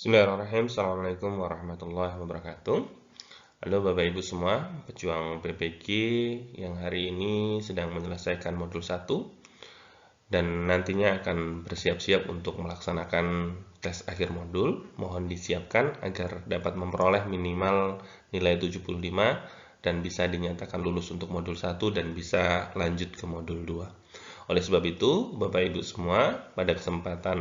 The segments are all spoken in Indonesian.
Bismillahirrahmanirrahim. Assalamualaikum warahmatullahi wabarakatuh. Halo Bapak Ibu semua, pejuang PPG yang hari ini sedang menyelesaikan modul 1 dan nantinya akan bersiap-siap untuk melaksanakan tes akhir modul. Mohon disiapkan agar dapat memperoleh minimal nilai 75 dan bisa dinyatakan lulus untuk modul 1 dan bisa lanjut ke modul 2. Oleh sebab itu, Bapak Ibu semua, pada kesempatan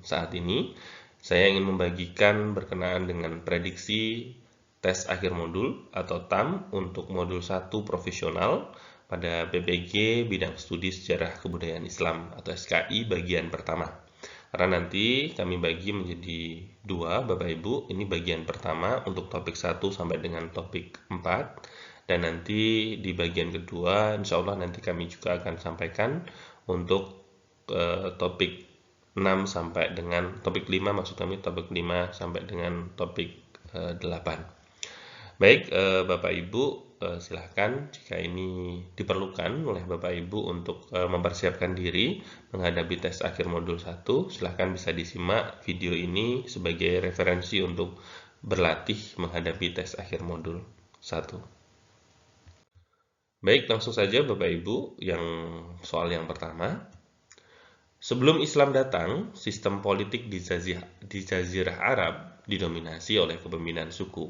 saat ini saya ingin membagikan berkenaan dengan prediksi tes akhir modul atau TAM untuk modul 1 profesional pada PPG bidang studi sejarah kebudayaan Islam atau SKI bagian pertama. Karena nanti kami bagi menjadi dua, Bapak Ibu. Ini bagian pertama untuk topik 1 sampai dengan topik 4. Dan nanti di bagian kedua, insya Allah nanti kami juga akan sampaikan untuk topik 6 sampai dengan topik 5, maksud kami topik 5 sampai dengan topik 8. Baik, Bapak Ibu, silahkan jika ini diperlukan oleh Bapak Ibu untuk mempersiapkan diri menghadapi tes akhir modul 1, silahkan bisa disimak video ini sebagai referensi untuk berlatih menghadapi tes akhir modul 1. Baik, langsung saja Bapak Ibu, soal yang pertama. Sebelum Islam datang, sistem politik di Jazirah Arab didominasi oleh kepemimpinan suku.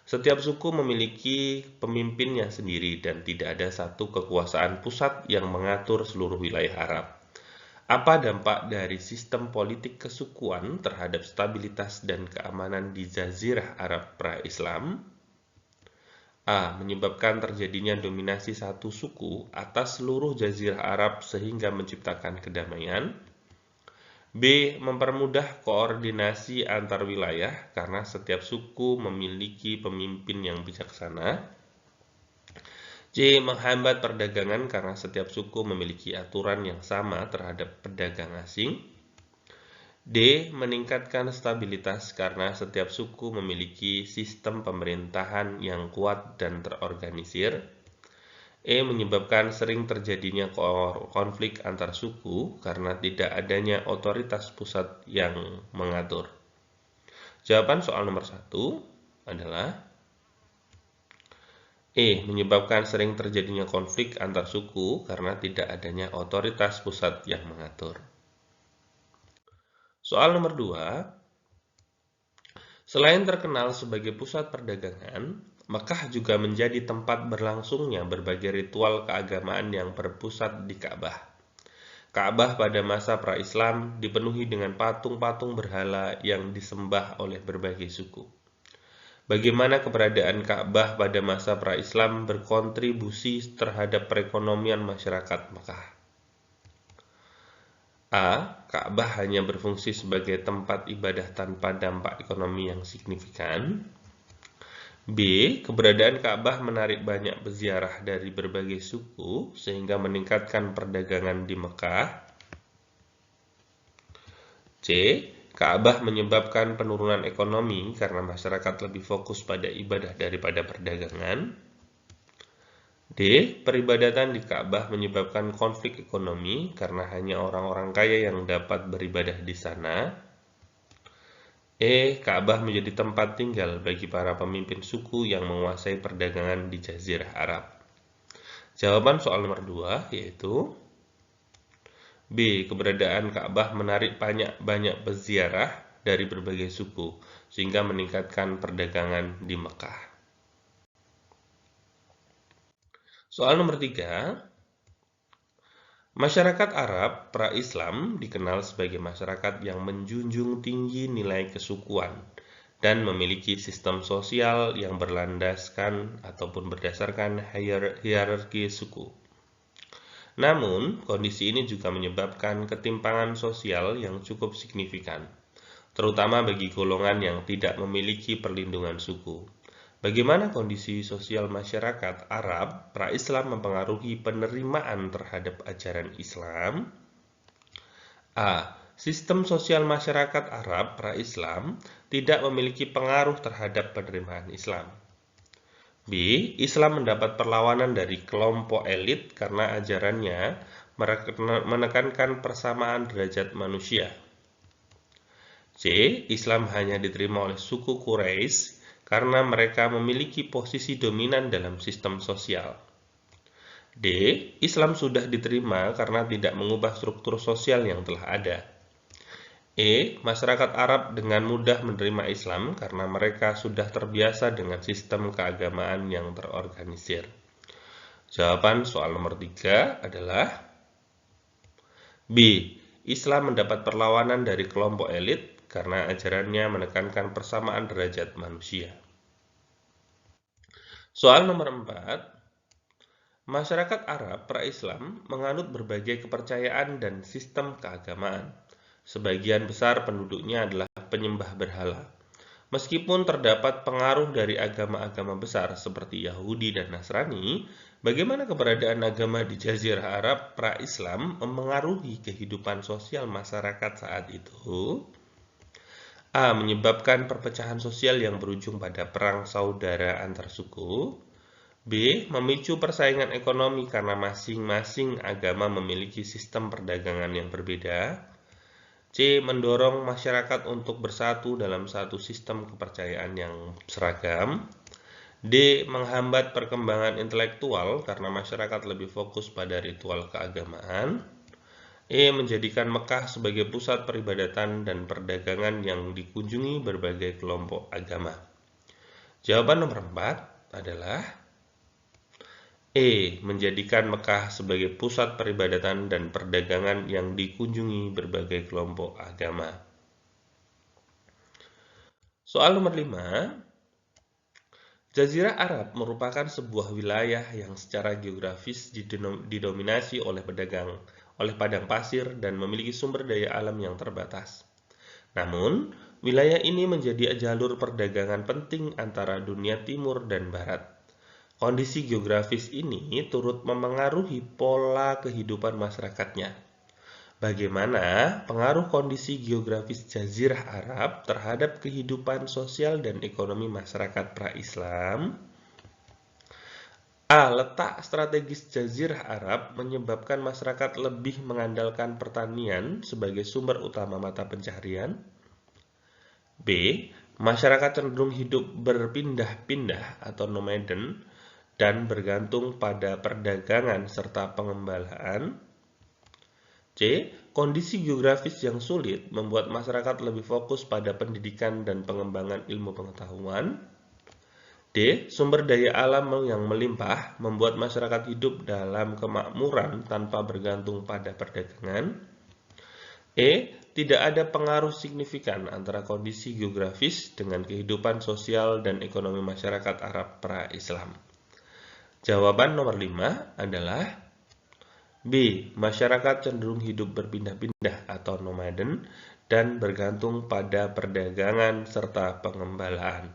Setiap suku memiliki pemimpinnya sendiri dan tidak ada satu kekuasaan pusat yang mengatur seluruh wilayah Arab. Apa dampak dari sistem politik kesukuan terhadap stabilitas dan keamanan di Jazirah Arab pra-Islam? A. Menyebabkan terjadinya dominasi satu suku atas seluruh Jazirah Arab sehingga menciptakan kedamaian. B. Mempermudah koordinasi antar wilayah karena setiap suku memiliki pemimpin yang bijaksana. C. Menghambat perdagangan karena setiap suku memiliki aturan yang sama terhadap pedagang asing. D. Meningkatkan stabilitas karena setiap suku memiliki sistem pemerintahan yang kuat dan terorganisir. E. Menyebabkan sering terjadinya konflik antar suku karena tidak adanya otoritas pusat yang mengatur. Jawaban soal nomor 1 adalah E. Menyebabkan sering terjadinya konflik antar suku karena tidak adanya otoritas pusat yang mengatur. Soal nomor 2. Selain terkenal sebagai pusat perdagangan, Mekah juga menjadi tempat berlangsungnya berbagai ritual keagamaan yang berpusat di Ka'bah. Ka'bah pada masa pra-Islam dipenuhi dengan patung-patung berhala yang disembah oleh berbagai suku. Bagaimana keberadaan Ka'bah pada masa pra-Islam berkontribusi terhadap perekonomian masyarakat Mekah? A. Ka'bah hanya berfungsi sebagai tempat ibadah tanpa dampak ekonomi yang signifikan. B. Keberadaan Ka'bah menarik banyak peziarah dari berbagai suku sehingga meningkatkan perdagangan di Mekah. C. Ka'bah menyebabkan penurunan ekonomi karena masyarakat lebih fokus pada ibadah daripada perdagangan. D. Peribadatan di Ka'bah menyebabkan konflik ekonomi karena hanya orang-orang kaya yang dapat beribadah di sana. E. Ka'bah menjadi tempat tinggal bagi para pemimpin suku yang menguasai perdagangan di Jazirah Arab. Jawaban soal nomor 2 yaitu B. Keberadaan Ka'bah menarik banyak peziarah dari berbagai suku sehingga meningkatkan perdagangan di Mekah. Soal nomor 3. Masyarakat Arab pra-Islam dikenal sebagai masyarakat yang menjunjung tinggi nilai kesukuan dan memiliki sistem sosial yang berlandaskan ataupun berdasarkan hierarki suku. Namun, kondisi ini juga menyebabkan ketimpangan sosial yang cukup signifikan, terutama bagi golongan yang tidak memiliki perlindungan suku. Bagaimana kondisi sosial masyarakat Arab pra-Islam mempengaruhi penerimaan terhadap ajaran Islam? A. Sistem sosial masyarakat Arab pra-Islam tidak memiliki pengaruh terhadap penerimaan Islam. B. Islam mendapat perlawanan dari kelompok elit karena ajarannya menekankan persamaan derajat manusia. C. Islam hanya diterima oleh suku Quraisy karena mereka memiliki posisi dominan dalam sistem sosial. D. Islam sudah diterima karena tidak mengubah struktur sosial yang telah ada. E. Masyarakat Arab dengan mudah menerima Islam karena mereka sudah terbiasa dengan sistem keagamaan yang terorganisir. Jawaban soal nomor 3 adalah B. Islam mendapat perlawanan dari kelompok elit karena ajarannya menekankan persamaan derajat manusia. Soal nomor 4. Masyarakat Arab pra-Islam menganut berbagai kepercayaan dan sistem keagamaan. Sebagian besar penduduknya adalah penyembah berhala. Meskipun terdapat pengaruh dari agama-agama besar seperti Yahudi dan Nasrani, bagaimana keberadaan agama di Jazirah Arab pra-Islam memengaruhi kehidupan sosial masyarakat saat itu? A. Menyebabkan perpecahan sosial yang berujung pada perang saudara antar suku. B. Memicu persaingan ekonomi karena masing-masing agama memiliki sistem perdagangan yang berbeda. C. Mendorong masyarakat untuk bersatu dalam satu sistem kepercayaan yang seragam. D. Menghambat perkembangan intelektual karena masyarakat lebih fokus pada ritual keagamaan. E. Menjadikan Mekah sebagai pusat peribadatan dan perdagangan yang dikunjungi berbagai kelompok agama. Jawaban nomor 4 adalah E. Menjadikan Mekah sebagai pusat peribadatan dan perdagangan yang dikunjungi berbagai kelompok agama. Soal nomor 5. Jazirah Arab merupakan sebuah wilayah yang secara geografis didominasi oleh padang pasir dan memiliki sumber daya alam yang terbatas. Namun, wilayah ini menjadi jalur perdagangan penting antara dunia timur dan barat. Kondisi geografis ini turut memengaruhi pola kehidupan masyarakatnya. Bagaimana pengaruh kondisi geografis Jazirah Arab terhadap kehidupan sosial dan ekonomi masyarakat pra-Islam? A. Letak strategis Jazirah Arab menyebabkan masyarakat lebih mengandalkan pertanian sebagai sumber utama mata pencaharian. B. Masyarakat cenderung hidup berpindah-pindah atau nomaden dan bergantung pada perdagangan serta pengembalaan. C. Kondisi geografis yang sulit membuat masyarakat lebih fokus pada pendidikan dan pengembangan ilmu pengetahuan. D. Sumber daya alam yang melimpah membuat masyarakat hidup dalam kemakmuran tanpa bergantung pada perdagangan. E. Tidak ada pengaruh signifikan antara kondisi geografis dengan kehidupan sosial dan ekonomi masyarakat Arab pra-Islam. Jawaban nomor 5 adalah B. Masyarakat cenderung hidup berpindah-pindah atau nomaden dan bergantung pada perdagangan serta pengembalaan.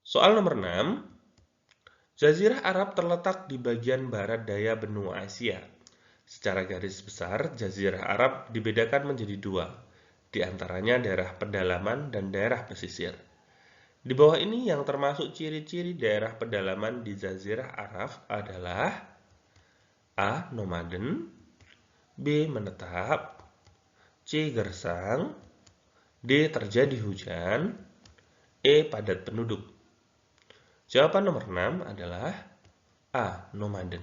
Soal nomor 6. Jazirah Arab terletak di bagian barat daya benua Asia. Secara garis besar, Jazirah Arab dibedakan menjadi dua, di antaranya daerah pedalaman dan daerah pesisir. Di bawah ini yang termasuk ciri-ciri daerah pedalaman di Jazirah Arab adalah A. Nomaden, B. Menetap, C. Gersang, D. Terjadi hujan, E. Padat penduduk. Jawaban nomor 6 adalah A. Nomaden.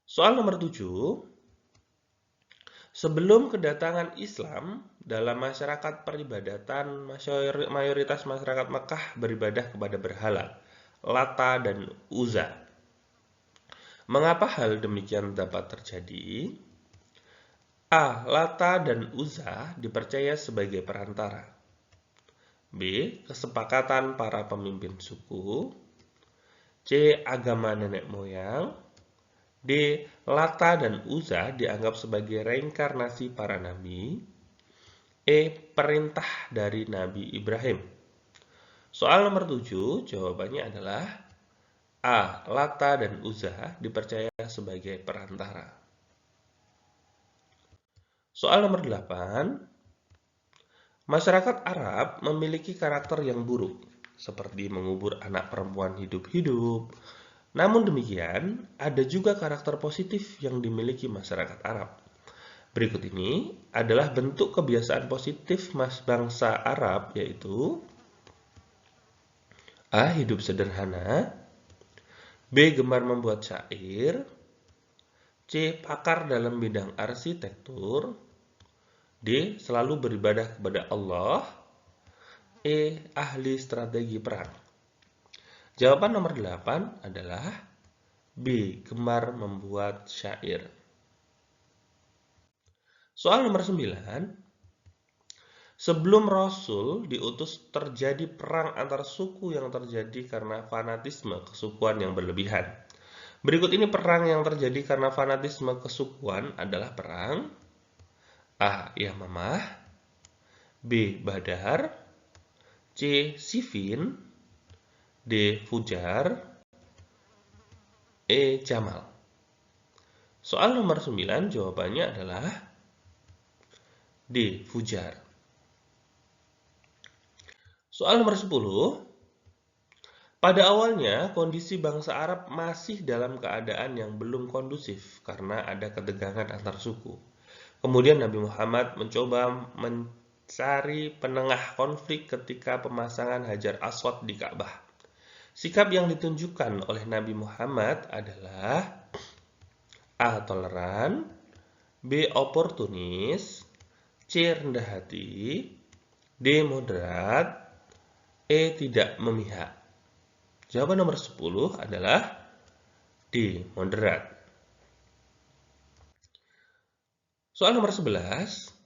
Soal nomor 7. Sebelum kedatangan Islam, dalam masyarakat peribadatan, mayoritas masyarakat Mekah beribadah kepada berhala, Lata dan Uzza. Mengapa hal demikian dapat terjadi? A. Lata dan Uzza dipercaya sebagai perantara. B. Kesepakatan para pemimpin suku. C. Agama nenek moyang. D. Lata dan Uzza dianggap sebagai reinkarnasi para nabi. E. Perintah dari Nabi Ibrahim. Soal nomor 7, jawabannya adalah A. Lata dan Uzza dipercaya sebagai perantara. Soal nomor 8. Masyarakat Arab memiliki karakter yang buruk, seperti mengubur anak perempuan hidup-hidup. Namun demikian, ada juga karakter positif yang dimiliki masyarakat Arab. Berikut ini adalah bentuk kebiasaan positif bangsa Arab, yaitu A. Hidup sederhana, B. Gemar membuat syair, C. Pakar dalam bidang arsitektur, D. Selalu beribadah kepada Allah, E. Ahli strategi perang. Jawaban nomor 8 adalah B. Gemar membuat syair. Soal nomor 9. Sebelum Rasul diutus terjadi perang antar suku yang terjadi karena fanatisme kesukuan yang berlebihan. Berikut ini perang yang terjadi karena fanatisme kesukuan adalah perang A. Yamamah, B. Badar, C. Siffin, D. Fujar, E. Jamal. Soal nomor 9 jawabannya adalah D. Fujar. Soal nomor 10. Pada awalnya, kondisi bangsa Arab masih dalam keadaan yang belum kondusif karena ada ketegangan antar suku. Kemudian Nabi Muhammad mencoba mencari penengah konflik ketika pemasangan Hajar Aswad di Ka'bah. Sikap yang ditunjukkan oleh Nabi Muhammad adalah A. Toleran, B. Oportunis, C. Rendah hati, D. Moderat, E. Tidak memihak. Jawaban nomor 10 adalah D. Moderat. Soal nomor 11.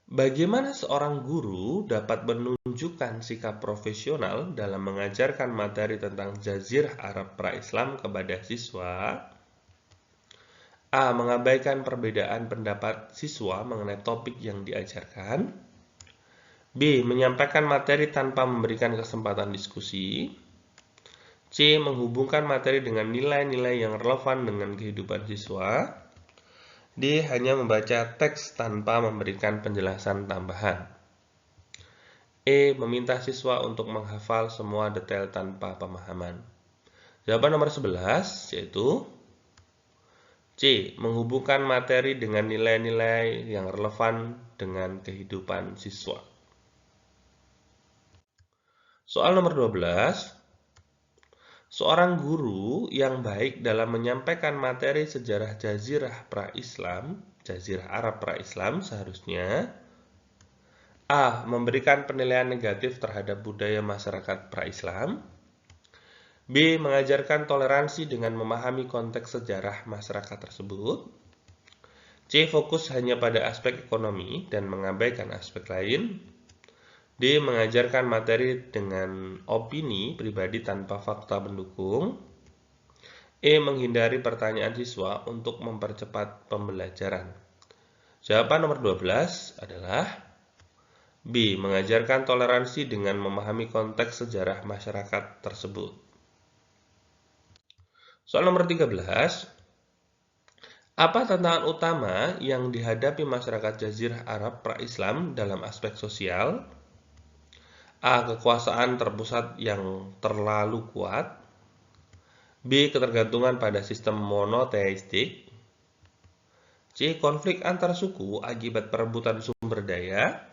Bagaimana seorang guru dapat menunjukkan sikap profesional dalam mengajarkan materi tentang Jazirah Arab pra-Islam kepada siswa? A. Mengabaikan perbedaan pendapat siswa mengenai topik yang diajarkan. B. Menyampaikan materi tanpa memberikan kesempatan diskusi. C. Menghubungkan materi dengan nilai-nilai yang relevan dengan kehidupan siswa. D. Hanya membaca teks tanpa memberikan penjelasan tambahan. E. Meminta siswa untuk menghafal semua detail tanpa pemahaman. Jawaban nomor 11 yaitu C. Menghubungkan materi dengan nilai-nilai yang relevan dengan kehidupan siswa. Soal nomor 12. Seorang guru yang baik dalam menyampaikan materi sejarah Jazirah pra-Islam, Jazirah Arab pra-Islam seharusnya A. Memberikan penilaian negatif terhadap budaya masyarakat pra-Islam, B. Mengajarkan toleransi dengan memahami konteks sejarah masyarakat tersebut, C. Fokus hanya pada aspek ekonomi dan mengabaikan aspek lain, D. Mengajarkan materi dengan opini pribadi tanpa fakta pendukung, E. Menghindari pertanyaan siswa untuk mempercepat pembelajaran. Jawaban nomor 12 adalah B. Mengajarkan toleransi dengan memahami konteks sejarah masyarakat tersebut. Soal nomor 13. Apa tantangan utama yang dihadapi masyarakat Jazirah Arab pra-Islam dalam aspek sosial? A. Kekuasaan terpusat yang terlalu kuat, B. Ketergantungan pada sistem monoteistik, C. Konflik antar suku akibat perebutan sumber daya,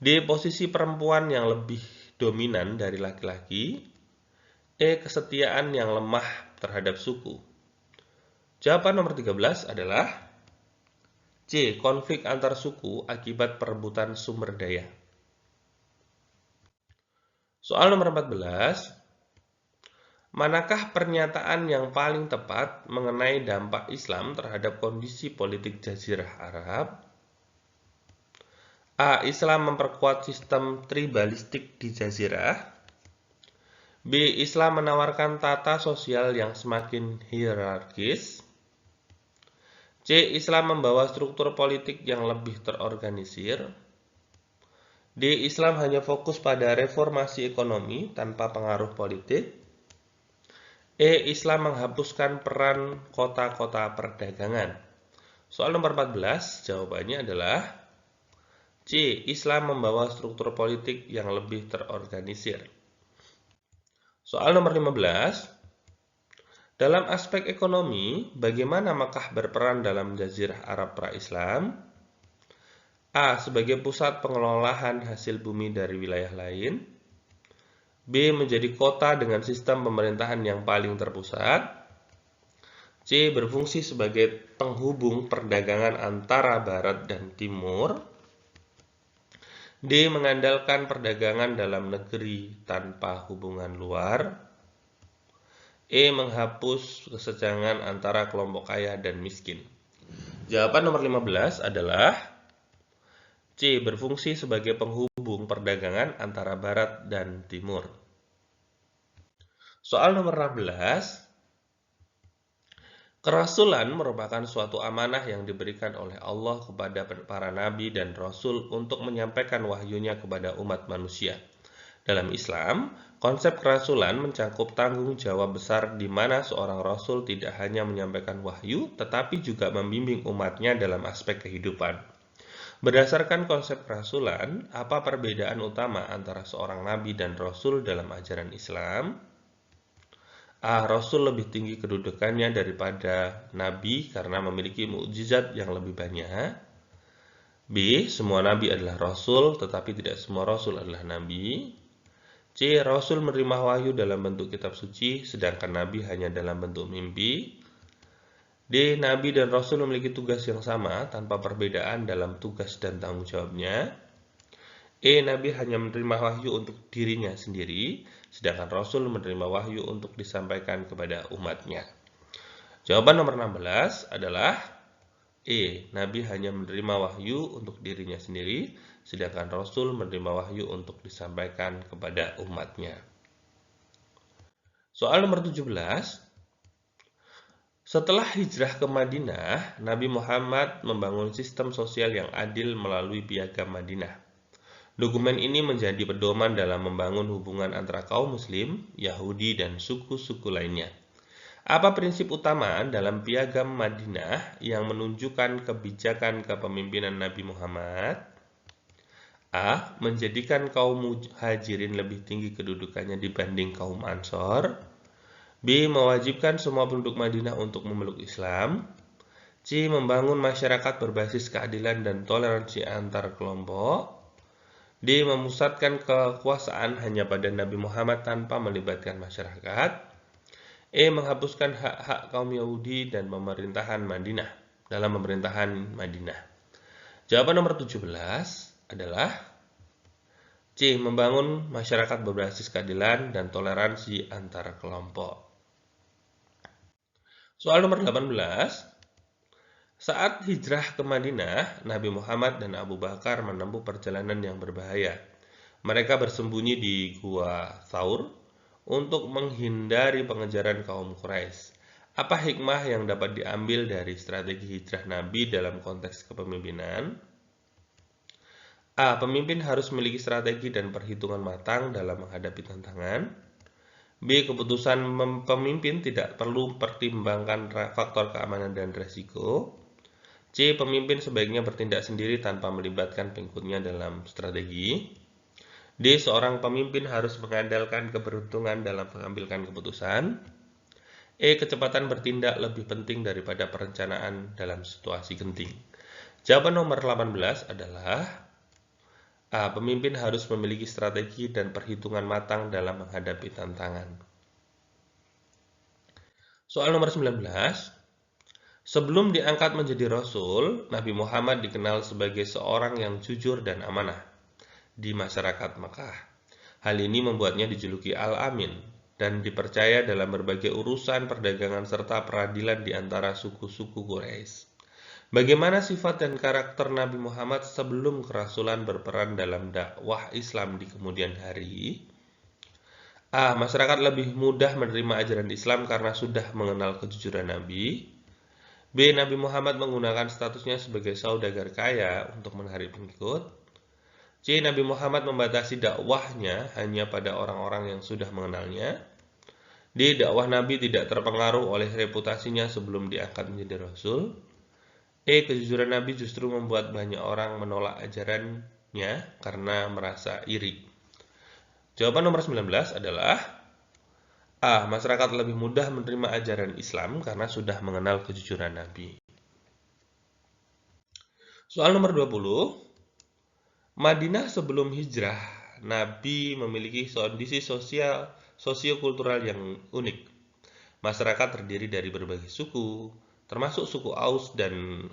D. Posisi perempuan yang lebih dominan dari laki-laki, E. Kesetiaan yang lemah terhadap suku. Jawaban nomor 13 adalah C. Konflik antar suku akibat perebutan sumber daya. Soal nomor 14. Manakah pernyataan yang paling tepat mengenai dampak Islam terhadap kondisi politik Jazirah Arab? A. Islam memperkuat sistem tribalistik di Jazirah. B. Islam menawarkan tata sosial yang semakin hierarkis. C. Islam membawa struktur politik yang lebih terorganisir. D. Islam hanya fokus pada reformasi ekonomi tanpa pengaruh politik. E. Islam menghapuskan peran kota-kota perdagangan. Soal nomor 14, jawabannya adalah C. Islam membawa struktur politik yang lebih terorganisir. Soal nomor 15. Dalam aspek ekonomi, bagaimana Makkah berperan dalam Jazirah Arab pra-Islam? A. Sebagai pusat pengelolaan hasil bumi dari wilayah lain. B. Menjadi kota dengan sistem pemerintahan yang paling terpusat. C. Berfungsi sebagai penghubung perdagangan antara Barat dan Timur. D. Mengandalkan perdagangan dalam negeri tanpa hubungan luar. E. Menghapus kesenjangan antara kelompok kaya dan miskin. Jawaban nomor 15 adalah C. Berfungsi sebagai penghubung perdagangan antara Barat dan Timur. Soal nomor 16. Kerasulan merupakan suatu amanah yang diberikan oleh Allah kepada para nabi dan rasul untuk menyampaikan wahyunya kepada umat manusia. Dalam Islam, konsep kerasulan mencakup tanggung jawab besar di mana seorang rasul tidak hanya menyampaikan wahyu, tetapi juga membimbing umatnya dalam aspek kehidupan. Berdasarkan konsep kerasulan, apa perbedaan utama antara seorang nabi dan rasul dalam ajaran Islam? A. Rasul lebih tinggi kedudukannya daripada nabi karena memiliki mukjizat yang lebih banyak. B. Semua nabi adalah rasul, tetapi tidak semua rasul adalah nabi. C. Rasul menerima wahyu dalam bentuk kitab suci, sedangkan nabi hanya dalam bentuk mimpi. D. Nabi dan rasul memiliki tugas yang sama tanpa perbedaan dalam tugas dan tanggung jawabnya. E. Nabi hanya menerima wahyu untuk dirinya sendiri, sedangkan Rasul menerima wahyu untuk disampaikan kepada umatnya. Jawaban nomor 16 adalah E. Nabi hanya menerima wahyu untuk dirinya sendiri, sedangkan Rasul menerima wahyu untuk disampaikan kepada umatnya. Soal nomor 17. Setelah hijrah ke Madinah, Nabi Muhammad membangun sistem sosial yang adil melalui Piagam Madinah. Dokumen ini menjadi pedoman dalam membangun hubungan antara kaum muslim, Yahudi, dan suku-suku lainnya. Apa prinsip utama dalam Piagam Madinah yang menunjukkan kebijakan kepemimpinan Nabi Muhammad? A. Menjadikan kaum muhajirin lebih tinggi kedudukannya dibanding kaum Ansor. B. Mewajibkan semua penduduk Madinah untuk memeluk Islam. C. Membangun masyarakat berbasis keadilan dan toleransi antar kelompok. D. Memusatkan kekuasaan hanya pada Nabi Muhammad tanpa melibatkan masyarakat. E. Menghapuskan hak-hak kaum Yahudi dan pemerintahan Madinah dalam pemerintahan Madinah. Jawaban nomor 17 adalah C. Membangun masyarakat berbasis keadilan dan toleransi antara kelompok. Soal nomor 18. Saat hijrah ke Madinah, Nabi Muhammad dan Abu Bakar menempuh perjalanan yang berbahaya. Mereka bersembunyi di Gua Thaur untuk menghindari pengejaran kaum Quraisy. Apa hikmah yang dapat diambil dari strategi hijrah Nabi dalam konteks kepemimpinan? A. Pemimpin harus memiliki strategi dan perhitungan matang dalam menghadapi tantangan. B. Keputusan pemimpin tidak perlu pertimbangkan faktor keamanan dan resiko. C. Pemimpin sebaiknya bertindak sendiri tanpa melibatkan pengikutnya dalam strategi. D. Seorang pemimpin harus mengandalkan keberuntungan dalam mengambilkan keputusan. E. Kecepatan bertindak lebih penting daripada perencanaan dalam situasi genting. Jawaban nomor 18 adalah A. Pemimpin harus memiliki strategi dan perhitungan matang dalam menghadapi tantangan. Soal nomor 19. Sebelum diangkat menjadi Rasul, Nabi Muhammad dikenal sebagai seorang yang jujur dan amanah di masyarakat Makkah. Hal ini membuatnya dijuluki Al-Amin dan dipercaya dalam berbagai urusan perdagangan serta peradilan di antara suku-suku Quraisy. Bagaimana sifat dan karakter Nabi Muhammad sebelum kerasulan berperan dalam dakwah Islam di kemudian hari? A. Masyarakat lebih mudah menerima ajaran Islam karena sudah mengenal kejujuran Nabi. B. Nabi Muhammad menggunakan statusnya sebagai saudagar kaya untuk menarik pengikut. C. Nabi Muhammad membatasi dakwahnya hanya pada orang-orang yang sudah mengenalnya. D. Dakwah Nabi tidak terpengaruh oleh reputasinya sebelum diangkat menjadi Rasul. E. Kejujuran Nabi justru membuat banyak orang menolak ajarannya karena merasa iri. Jawaban nomor 19 adalah A. Masyarakat lebih mudah menerima ajaran Islam karena sudah mengenal kejujuran Nabi. Soal nomor 20. Madinah sebelum hijrah, Nabi memiliki kondisi sosiokultural yang unik. Masyarakat terdiri dari berbagai suku, termasuk suku Aus dan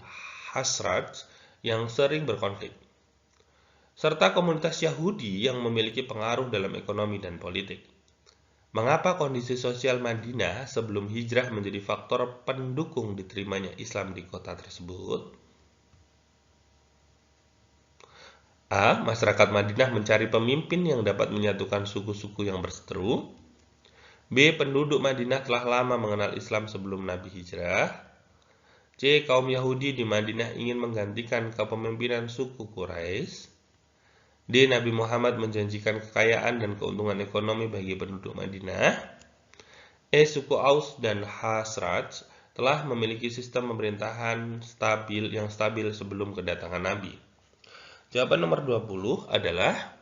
Khazraj yang sering berkonflik, serta komunitas Yahudi yang memiliki pengaruh dalam ekonomi dan politik. Mengapa kondisi sosial Madinah sebelum hijrah menjadi faktor pendukung diterimanya Islam di kota tersebut? A. Masyarakat Madinah mencari pemimpin yang dapat menyatukan suku-suku yang berseteru. B. Penduduk Madinah telah lama mengenal Islam sebelum Nabi hijrah. C. Kaum Yahudi di Madinah ingin menggantikan kepemimpinan suku Quraisy. D. Nabi Muhammad menjanjikan kekayaan dan keuntungan ekonomi bagi penduduk Madinah. E. Suku Aus dan Khazraj telah memiliki sistem pemerintahan yang stabil sebelum kedatangan Nabi. Jawaban nomor 20 adalah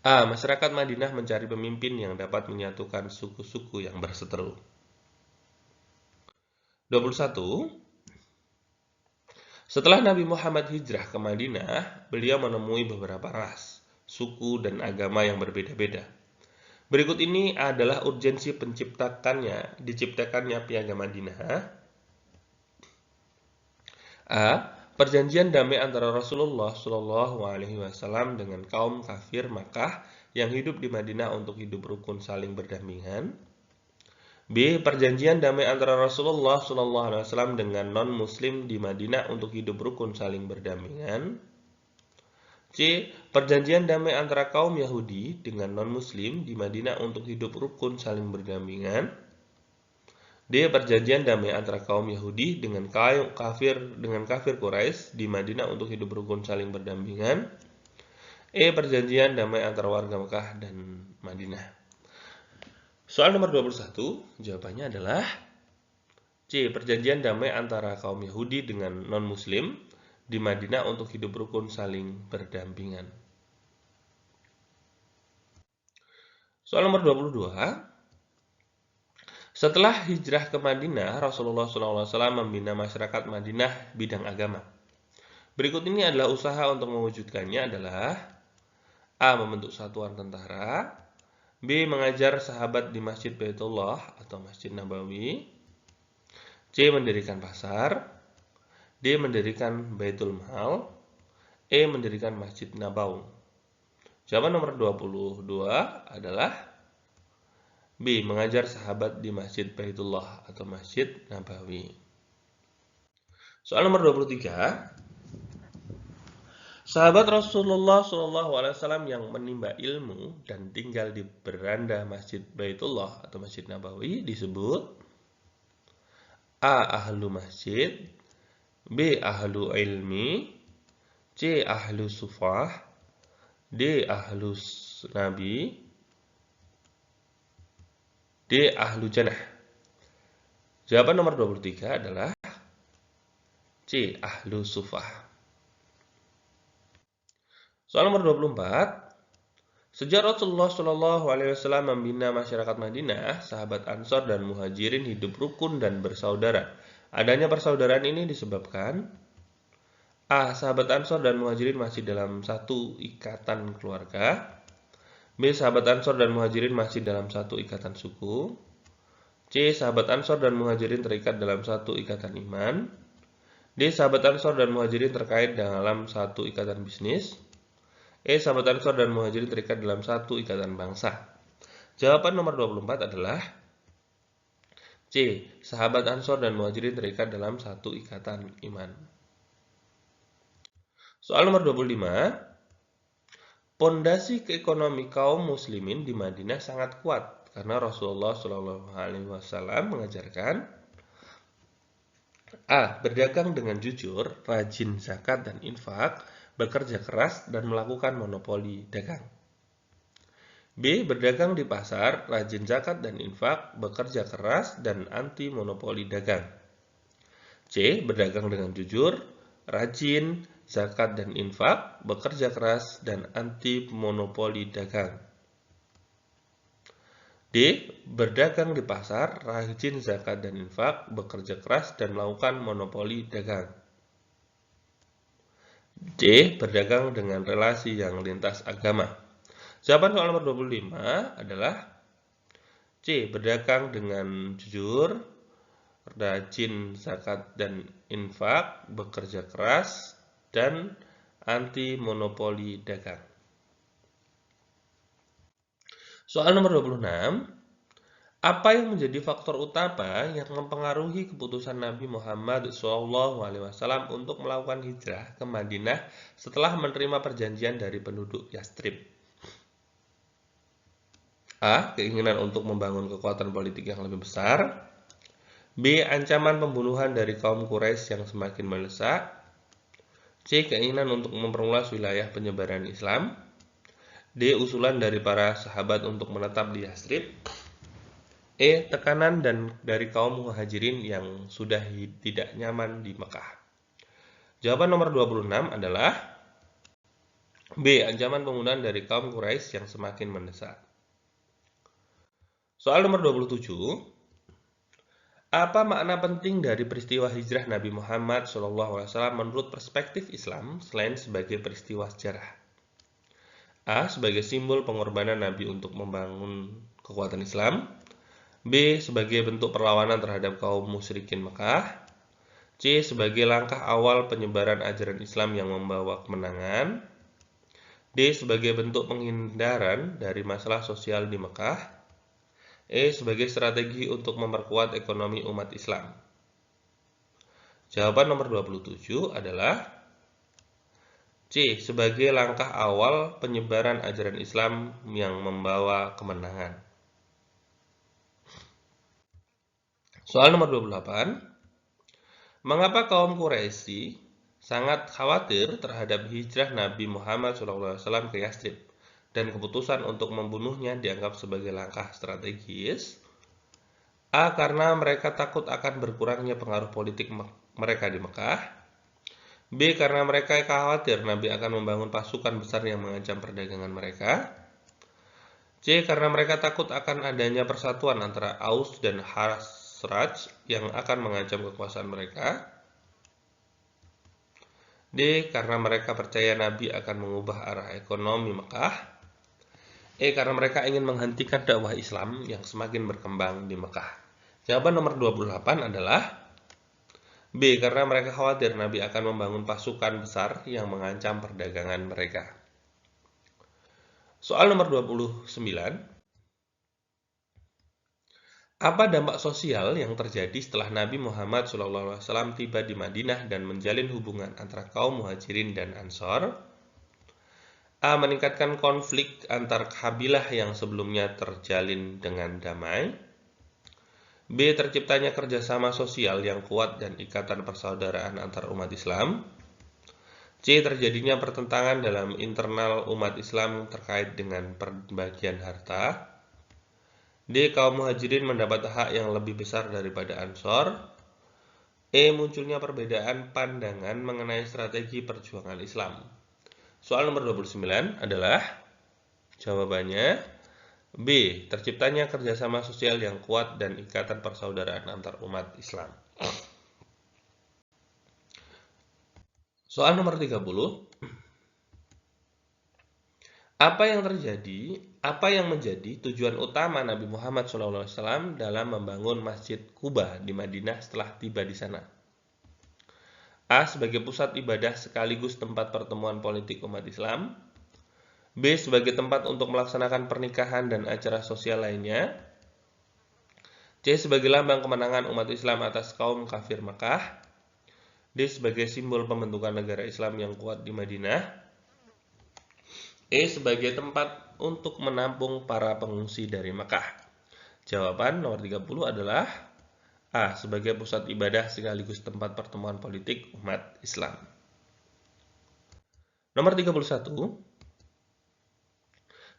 A. Masyarakat Madinah mencari pemimpin yang dapat menyatukan suku-suku yang berseteru. 21. Setelah Nabi Muhammad hijrah ke Madinah, beliau menemui beberapa ras, suku, dan agama yang berbeda-beda. Berikut ini adalah urgensi diciptakannya piagam Madinah. A. Perjanjian damai antara Rasulullah SAW dengan kaum kafir Makkah yang hidup di Madinah untuk hidup rukun saling berdampingan. B. Perjanjian damai antara Rasulullah SAW dengan non-Muslim di Madinah untuk hidup rukun saling berdampingan. C. Perjanjian damai antara kaum Yahudi dengan non-Muslim di Madinah untuk hidup rukun saling berdampingan. D. Perjanjian damai antara kaum Yahudi dengan kafir Quraisy di Madinah untuk hidup rukun saling berdampingan. E. Perjanjian damai antara warga Mekah dan Madinah. Soal nomor 21, jawabannya adalah C. Perjanjian damai antara kaum Yahudi dengan non-Muslim di Madinah untuk hidup rukun saling berdampingan. Soal nomor 22. Setelah hijrah ke Madinah, Rasulullah SAW membina masyarakat Madinah bidang agama. Berikut ini adalah usaha untuk mewujudkannya adalah A. Membentuk satuan tentara. B. Mengajar sahabat di Masjid Baitullah atau Masjid Nabawi. C. Mendirikan pasar. D. Mendirikan Baitul Mal. E. Mendirikan Masjid Nabawi. Jawaban nomor 22 adalah B. Mengajar sahabat di Masjid Baitullah atau Masjid Nabawi. Soal nomor 23. Sahabat Rasulullah SAW yang menimba ilmu dan tinggal di beranda Masjid Baitullah atau Masjid Nabawi disebut A. Ahlu masjid. B. Ahlu ilmi. C. Ahlu sufah. D. Ahlu nabi. D. Ahlu jannah. Jawaban nomor 23 adalah C. Ahlu sufah. Soal nomor 24. Sejak Rasulullah SAW membina masyarakat Madinah, sahabat Ansor dan Muhajirin hidup rukun dan bersaudara. Adanya persaudaraan ini disebabkan A. Sahabat Ansor dan Muhajirin masih dalam satu ikatan keluarga. B. Sahabat Ansor dan Muhajirin masih dalam satu ikatan suku. C. Sahabat Ansor dan Muhajirin terikat dalam satu ikatan iman. D. Sahabat Ansor dan Muhajirin terkait dalam satu ikatan bisnis. E. Sahabat Ansor dan Muhajirin terikat dalam satu ikatan bangsa. Jawaban nomor 24 adalah C. Sahabat Ansor dan Muhajirin terikat dalam satu ikatan iman. Soal nomor 25. Pondasi keekonomi kaum muslimin di Madinah sangat kuat karena Rasulullah SAW mengajarkan A. Berdagang dengan jujur, rajin zakat dan infak, bekerja keras dan melakukan monopoli dagang. B. Berdagang di pasar, rajin zakat dan infak, bekerja keras dan anti monopoli dagang. C. Berdagang dengan jujur, rajin zakat dan infak, bekerja keras dan anti monopoli dagang. D. Berdagang di pasar, rajin zakat dan infak, bekerja keras, dan melakukan monopoli dagang. D. Berdagang dengan relasi yang lintas agama. Jawaban soal nomor 25 adalah C. Berdagang dengan jujur, rajin zakat dan infak, bekerja keras, dan anti monopoli dagang. Soal nomor 26. Apa yang menjadi faktor utama yang mempengaruhi keputusan Nabi Muhammad SAW untuk melakukan hijrah ke Madinah setelah menerima perjanjian dari penduduk Yastrib? A. Keinginan untuk membangun kekuatan politik yang lebih besar. B. Ancaman pembunuhan dari kaum Quraisy yang semakin mendesak. C. Keinginan untuk memperluas wilayah penyebaran Islam. D. Usulan dari para sahabat untuk menetap di Yastrib. E. Tekanan dari kaum muhajirin yang sudah tidak nyaman di Mekah. Jawaban nomor 26 adalah B. Ancaman pembunuhan dari kaum Quraisy yang semakin mendesak. Soal nomor 27. Apa makna penting dari peristiwa hijrah Nabi Muhammad SAW menurut perspektif Islam selain sebagai peristiwa sejarah? A. Sebagai simbol pengorbanan Nabi untuk membangun kekuatan Islam. B. Sebagai bentuk perlawanan terhadap kaum musyrikin Mekah. C. Sebagai langkah awal penyebaran ajaran Islam yang membawa kemenangan. D. Sebagai bentuk penghindaran dari masalah sosial di Mekah. E. Sebagai strategi untuk memperkuat ekonomi umat Islam. Jawaban nomor 27 adalah C. Sebagai langkah awal penyebaran ajaran Islam yang membawa kemenangan. Soal nomor 28. Mengapa kaum Quraisy sangat khawatir terhadap hijrah Nabi Muhammad SAW ke Yastrib dan keputusan untuk membunuhnya dianggap sebagai langkah strategis? A. Karena mereka takut akan berkurangnya pengaruh politik mereka di Mekah. B. Karena mereka khawatir Nabi akan membangun pasukan besar yang mengancam perdagangan mereka. C. Karena mereka takut akan adanya persatuan antara Aus dan Khazraj yang akan mengancam kekuasaan mereka. D. Karena mereka percaya Nabi akan mengubah arah ekonomi Mekah. E. Karena mereka ingin menghentikan dakwah Islam yang semakin berkembang di Mekah. Jawaban nomor 28 adalah B. Karena mereka khawatir Nabi akan membangun pasukan besar yang mengancam perdagangan mereka. Soal nomor 29. Apa dampak sosial yang terjadi setelah Nabi Muhammad SAW tiba di Madinah dan menjalin hubungan antara kaum muhajirin dan ansor? A. Meningkatkan konflik antar kabilah yang sebelumnya terjalin dengan damai. B. Terciptanya kerjasama sosial yang kuat dan ikatan persaudaraan antar umat Islam. C. Terjadinya pertentangan dalam internal umat Islam terkait dengan pembagian harta. D. Kaum muhajirin mendapat hak yang lebih besar daripada ansor. E. Munculnya perbedaan pandangan mengenai strategi perjuangan Islam. Soal nomor 29 adalah jawabannya B. Terciptanya kerjasama sosial yang kuat dan ikatan persaudaraan antar umat Islam. Soal nomor 30. Apa yang menjadi tujuan utama Nabi Muhammad SAW dalam membangun Masjid Quba di Madinah setelah tiba di sana? A. Sebagai pusat ibadah sekaligus tempat pertemuan politik umat Islam. B. Sebagai tempat untuk melaksanakan pernikahan dan acara sosial lainnya. C. Sebagai lambang kemenangan umat Islam atas kaum kafir Makkah. D. Sebagai simbol pembentukan negara Islam yang kuat di Madinah. E. Sebagai tempat untuk menampung para pengungsi dari Makkah. Jawaban nomor 30 adalah A. Sebagai pusat ibadah sekaligus tempat pertemuan politik umat Islam. Nomor 31.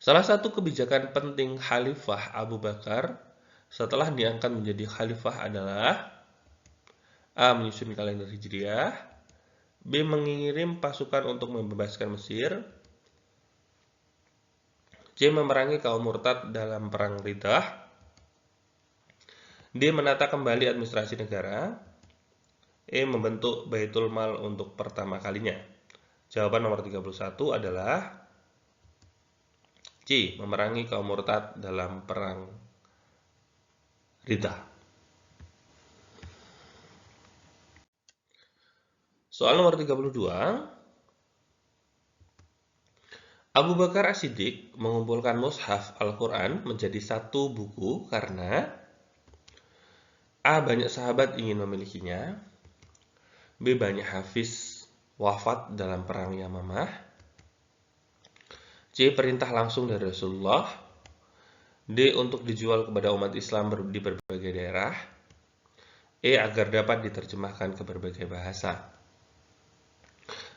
Salah satu kebijakan penting Khalifah Abu Bakar setelah diangkat menjadi khalifah adalah A. Menyusun kalender Hijriah. B. Mengirim pasukan untuk membebaskan Mesir. C. Memerangi kaum murtad dalam perang Riddah. D. Menata kembali administrasi negara. E. Membentuk Baitul Mal untuk pertama kalinya. Jawaban nomor 31 adalah C. Memerangi kaum murtad dalam perang Riddah. Soal nomor 32. Abu Bakar As-Siddiq mengumpulkan mushaf Al-Quran menjadi satu buku karena A. Banyak sahabat ingin memilikinya. B. Banyak hafiz wafat dalam perang Yamamah. C. Perintah langsung dari Rasulullah. D. Untuk dijual kepada umat Islam di berbagai daerah. E. Agar dapat diterjemahkan ke berbagai bahasa.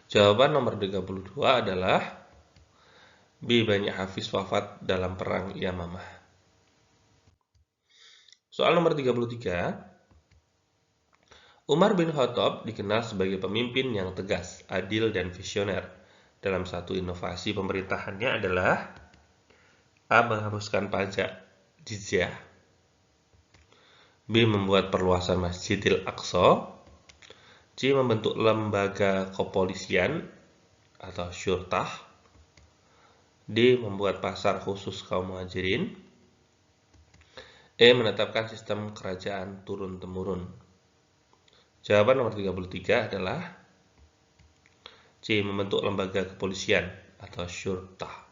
Jawaban nomor 32 adalah B. Banyak hafiz wafat dalam perang Yamamah. Soal nomor 33. Umar bin Khattab dikenal sebagai pemimpin yang tegas, adil, dan visioner. Dalam satu inovasi pemerintahannya adalah A. Menghapuskan pajak jizyah. B. Membuat perluasan Masjidil Aqsa. C. Membentuk lembaga kepolisian atau syurtah. D. Membuat pasar khusus kaum muhajirin. E. Menetapkan sistem kerajaan turun-temurun. Jawaban nomor 33 adalah C. Membentuk lembaga kepolisian atau syurtah.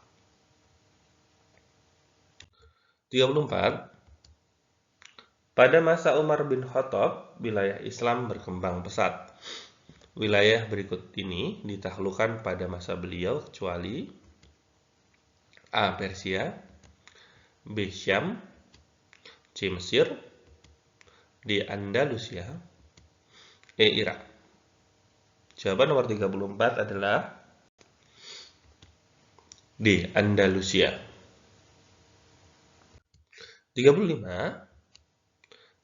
34. Pada masa Umar bin Khattab, wilayah Islam berkembang pesat. Wilayah berikut ini ditaklukkan pada masa beliau kecuali A. Persia, B. Syam, C. Mesir, D. Andalusia, E. Irak. Jawaban nomor 34 adalah D. Andalusia. 35.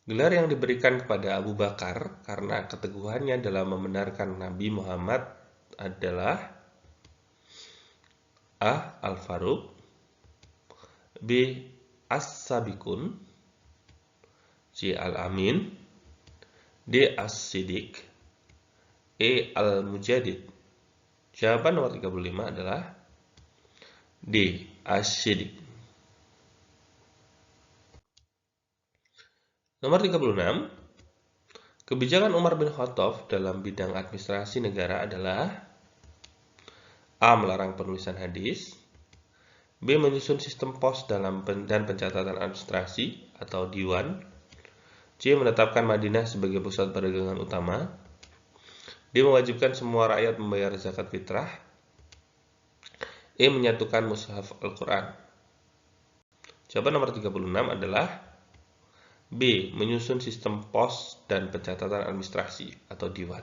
Gelar yang diberikan kepada Abu Bakar karena keteguhannya dalam membenarkan Nabi Muhammad adalah A. Al-Faruq, B. As-Sabiqun, C. Al-Amin, D. As-Siddiq, E. Al-Mujadid. Jawaban nomor 35 adalah D. As-Siddiq. Nomor 36. Kebijakan Umar bin Khattab dalam bidang administrasi negara adalah A. Melarang penulisan hadis, B. Menyusun sistem pos dan pencatatan administrasi atau diwan, C. Menetapkan Madinah sebagai pusat perdagangan utama, D. Mewajibkan semua rakyat membayar zakat fitrah, E. Menyatukan mushaf Al-Quran. Jawaban nomor 36 adalah B. Menyusun sistem pos dan pencatatan administrasi atau diwan.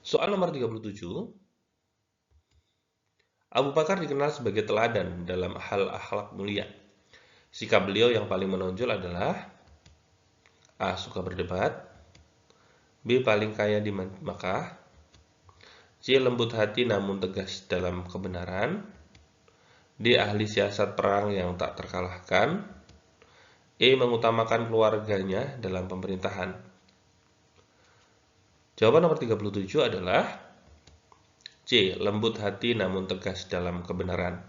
Soal nomor 37. Abu Bakar dikenal sebagai teladan dalam hal akhlak mulia. Sikap beliau yang paling menonjol adalah A. Suka berdebat, B. Paling kaya di Makkah, C. Lembut hati namun tegas dalam kebenaran, D. Ahli siasat perang yang tak terkalahkan, E. Mengutamakan keluarganya dalam pemerintahan. Jawaban nomor 37 adalah C. Lembut hati namun tegas dalam kebenaran.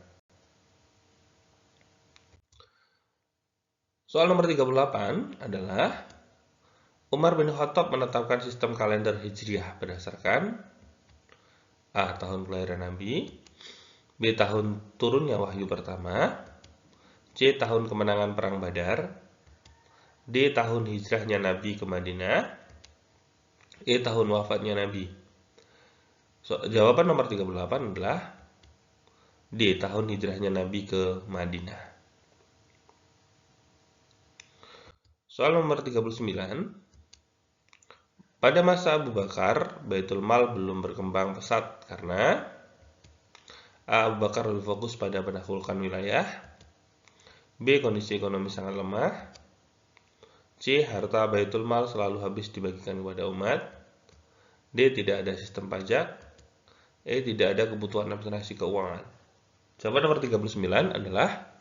Soal nomor 38 adalah Umar bin Khattab menetapkan sistem kalender Hijriah berdasarkan A. Tahun kelahiran Nabi, B. Tahun turunnya wahyu pertama, C. Tahun kemenangan perang Badar, D. Tahun hijrahnya Nabi ke Madinah, E. Tahun wafatnya Nabi. Jawaban nomor 38 adalah D. Tahun hijrahnya Nabi ke Madinah. Soal nomor 39. Pada masa Abu Bakar, Baitul Mal belum berkembang pesat karena A. Abu Bakar lebih fokus pada menaklukkan wilayah, B. Kondisi ekonomi sangat lemah, C. Harta Baitul Mal selalu habis dibagikan kepada umat, D. Tidak ada sistem pajak, E. Tidak ada kebutuhan administrasi keuangan. Jawaban nomor 39 adalah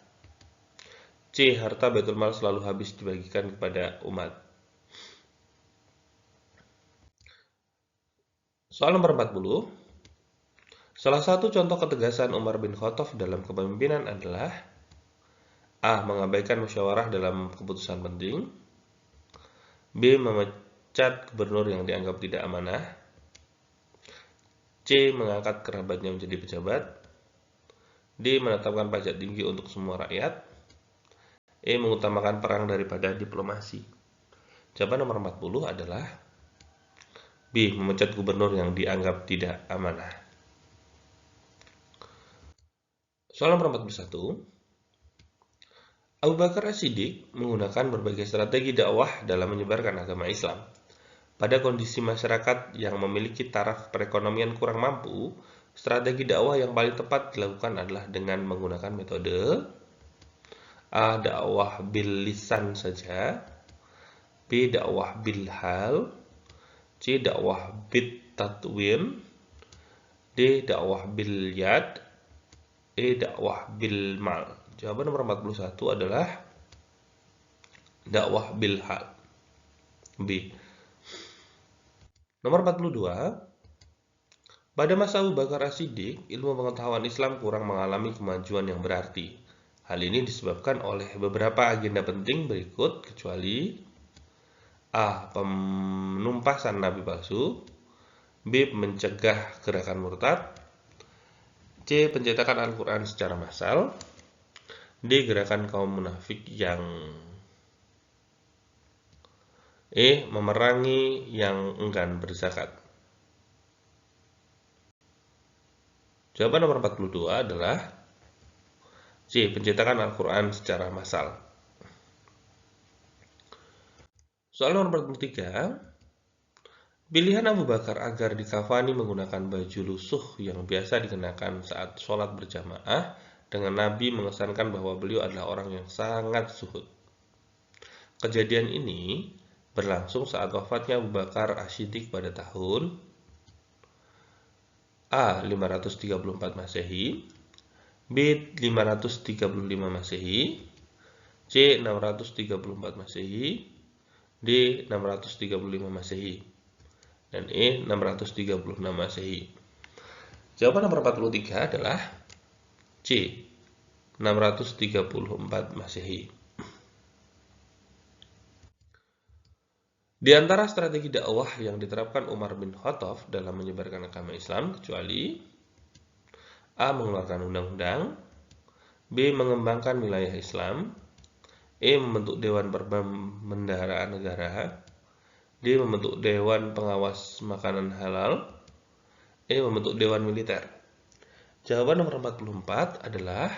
C. Harta Baitul Mal selalu habis dibagikan kepada umat. Soal nomor 40. Salah satu contoh ketegasan Umar bin Khattab dalam kepemimpinan adalah A. Mengabaikan musyawarah dalam keputusan penting. B. Memecat gubernur yang dianggap tidak amanah. C. Mengangkat kerabatnya menjadi pejabat. D. Menetapkan pajak tinggi untuk semua rakyat. E. Mengutamakan perang daripada diplomasi. Jawaban nomor 40 adalah B. Memecat gubernur yang dianggap tidak amanah. Soal nomor 41. Abu Bakar As-Siddiq menggunakan berbagai strategi dakwah dalam menyebarkan agama Islam. Pada kondisi masyarakat yang memiliki taraf perekonomian kurang mampu, strategi dakwah yang paling tepat dilakukan adalah dengan menggunakan metode A. Dakwah bil lisan saja. B. Dakwah bil hal. C. Dakwah bit tatwin. D. Dakwah bil yad. E. Dakwah bil mal. Jawaban nomor 41 adalah dakwah bil hal. B. Nomor 42. Pada masa Abu Bakar As-Siddiq, ilmu pengetahuan Islam kurang mengalami kemajuan yang berarti. Hal ini disebabkan oleh beberapa agenda penting berikut, kecuali A. Penumpasan nabi palsu. B. Mencegah gerakan murtad. C. Pencetakan Al-Quran secara massal. D. Gerakan kaum munafik yang E. Memerangi yang enggan berzakat. Jawaban nomor 42 adalah C. Pencetakan Al-Quran secara massal. Soal nomor 43. Pilihan Abu Bakar agar dikafani menggunakan baju lusuh yang biasa dikenakan saat sholat berjamaah dengan Nabi mengesankan bahwa beliau adalah orang yang sangat zuhud. Kejadian ini berlangsung saat wafatnya Abu Bakar As-Siddiq pada tahun A. 534 Masehi, B. 535 Masehi, C. 634 Masehi, D. 635 Masehi, dan E. 636 Masehi. Jawaban nomor 43 adalah C. 634 Masehi. Di antara strategi dakwah yang diterapkan Umar bin Khattab dalam menyebarkan agama Islam, kecuali A. Mengeluarkan undang-undang, B. Mengembangkan wilayah Islam, E. Membentuk Dewan Perbendaharaan Negara, D. Membentuk Dewan Pengawas Makanan Halal, E. Membentuk Dewan Militer. Jawaban nomor 44 adalah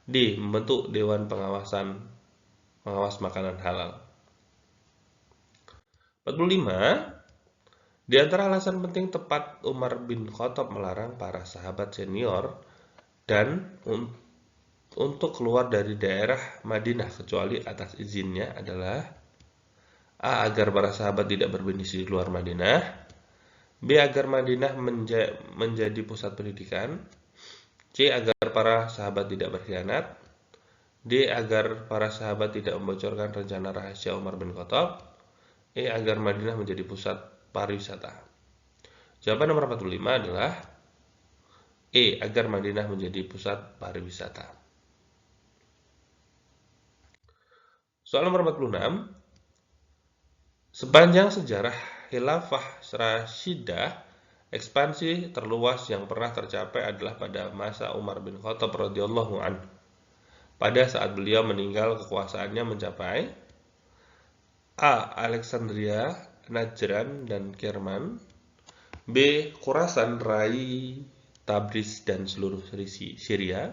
D. Membentuk Dewan Pengawas Makanan Halal. 45. Di antara alasan penting tepat Umar bin Khattab melarang para sahabat senior dan untuk keluar dari daerah Madinah kecuali atas izinnya adalah A. Agar para sahabat tidak bermisi di luar Madinah. B. Agar Madinah menjadi pusat pendidikan. C. Agar para sahabat tidak berkhianat. D. Agar para sahabat tidak membocorkan rencana rahasia Umar bin Khattab. E. Agar Madinah menjadi pusat pariwisata. Jawaban nomor 45 adalah E. Agar Madinah menjadi pusat pariwisata. Soal nomor 46. Sepanjang sejarah Khilafah Rasyidah, ekspansi terluas yang pernah tercapai adalah pada masa Umar bin Khattab radhiyallahu anhu. Pada saat beliau meninggal, kekuasaannya mencapai A. Alexandria, Najran, dan Kerman. B. Khurasan, Rai, Tabriz, dan seluruh Syria.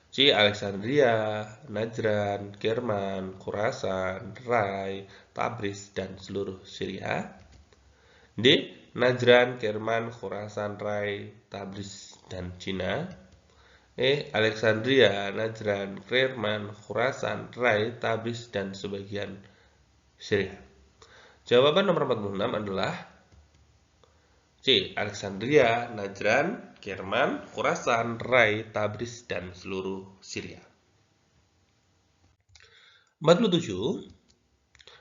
C. Alexandria, Najran, Kerman, Khurasan, Rai, Tabriz, dan seluruh Syria. D. Najran, Kerman, Khurasan, Rai, Tabriz, dan Cina. E. Alexandria, Najran, Kerman, Khurasan, Rai, Tabriz, dan sebagian Syria. Jawaban nomor 46 adalah C. Alexandria, Najran, Kerman, Khurasan, Rai, Tabriz, dan seluruh Syria. 47.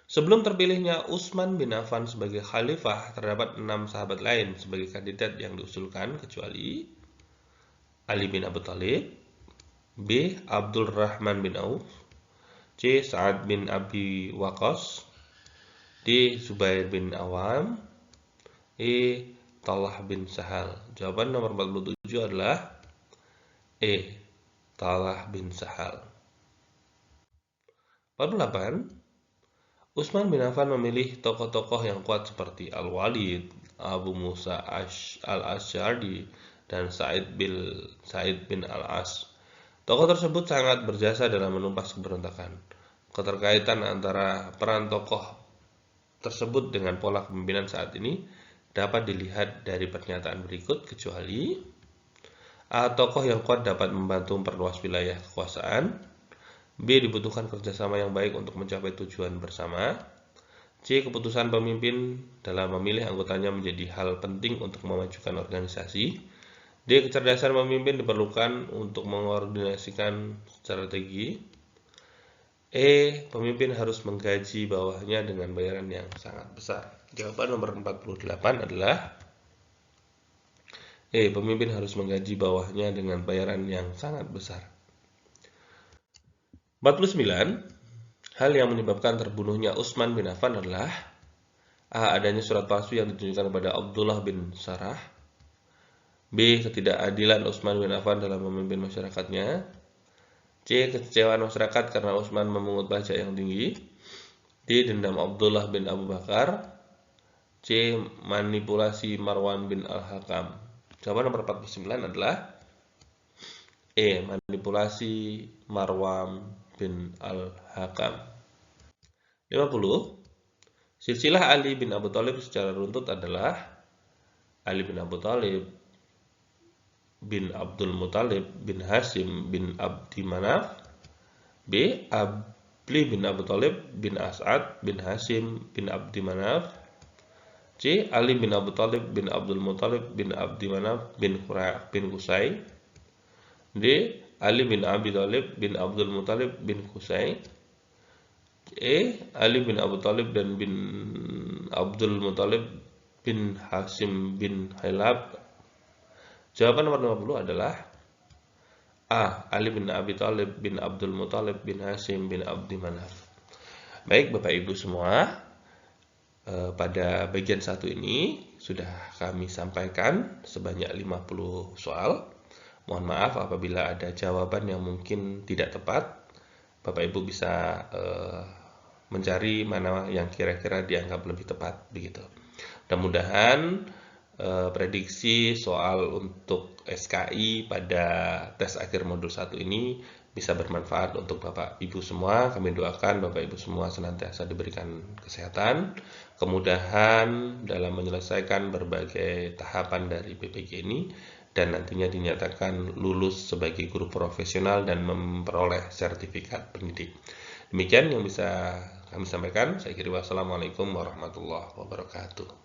Sebelum terpilihnya Utsman bin Affan sebagai khalifah, terdapat 6 sahabat lain sebagai kandidat yang diusulkan kecuali Ali bin Abi Thalib, B. Abdul Rahman bin Auf, C. Sa'ad bin Abi Waqqas, D. Zubair bin Awam, E. Talha bin Sahal. Jawaban nomor 47 adalah E. Talha bin Sahal. 48. Utsman bin Affan memilih tokoh-tokoh yang kuat seperti Al-Walid, Abu Musa al-Asy'ari, dan Sa'id bin Al-As. Tokoh tersebut sangat berjasa dalam menumpas keberontakan. Keterkaitan antara peran tokoh tersebut dengan pola kepemimpinan saat ini dapat dilihat dari pernyataan berikut kecuali A. Tokoh yang kuat dapat membantu memperluas wilayah kekuasaan. B. Dibutuhkan kerjasama yang baik untuk mencapai tujuan bersama. C. Keputusan pemimpin dalam memilih anggotanya menjadi hal penting untuk memajukan organisasi. D. Kecerdasan pemimpin diperlukan untuk mengkoordinasikan strategi. E. Pemimpin harus menggaji bawahnya dengan bayaran yang sangat besar. Jawaban nomor 48 adalah E. Pemimpin harus menggaji bawahnya dengan bayaran yang sangat besar. 49. Hal yang menyebabkan terbunuhnya Utsman bin Affan adalah A. Adanya surat palsu yang ditunjukkan kepada Abdullah bin Sarah. B. Ketidakadilan Utsman bin Affan dalam memimpin masyarakatnya. C. Kekecewaan masyarakat karena Utsman memungut pajak yang tinggi. D. Dendam Abdullah bin Abu Bakar. C. Manipulasi Marwan bin Al-Hakam. Jawaban nomor 49 adalah E. Manipulasi Marwan bin Al-Hakam. 50. Silsilah Ali bin Abi Thalib secara runtut adalah Ali bin Abi Thalib bin Abdul Muthalib bin Hashim bin Abdi Manaf. B. Ali bin Abi Thalib bin As'ad bin Hashim bin Abdi Manaf. C. Ali bin Abi Thalib bin Abdul Muthalib bin Abdi Manaf bin Qusay. D. Ali bin Abi Thalib bin Abdul Muthalib bin Qusay. E. Ali bin Abi Thalib dan bin Abdul Muthalib bin Hashim bin Hilab. Jawaban nomor 50 adalah A. Ali bin Abi Thalib bin Abdul Muthalib bin Hashim bin Abdi Manaf. Baik Bapak Ibu semua, pada bagian 1 ini sudah kami sampaikan sebanyak 50 soal. Mohon maaf apabila ada jawaban yang mungkin tidak tepat. Bapak Ibu bisa mencari mana yang kira-kira dianggap lebih tepat begitu. Mudah-mudahan prediksi soal untuk SKI pada tes akhir modul 1 ini bisa bermanfaat untuk Bapak Ibu semua. Kami doakan Bapak Ibu semua senantiasa diberikan kesehatan, kemudahan dalam menyelesaikan berbagai tahapan dari PPG ini, dan nantinya dinyatakan lulus sebagai guru profesional dan memperoleh sertifikat pendidik. Demikian yang bisa kami sampaikan. Saya kira wassalamualaikum warahmatullahi wabarakatuh.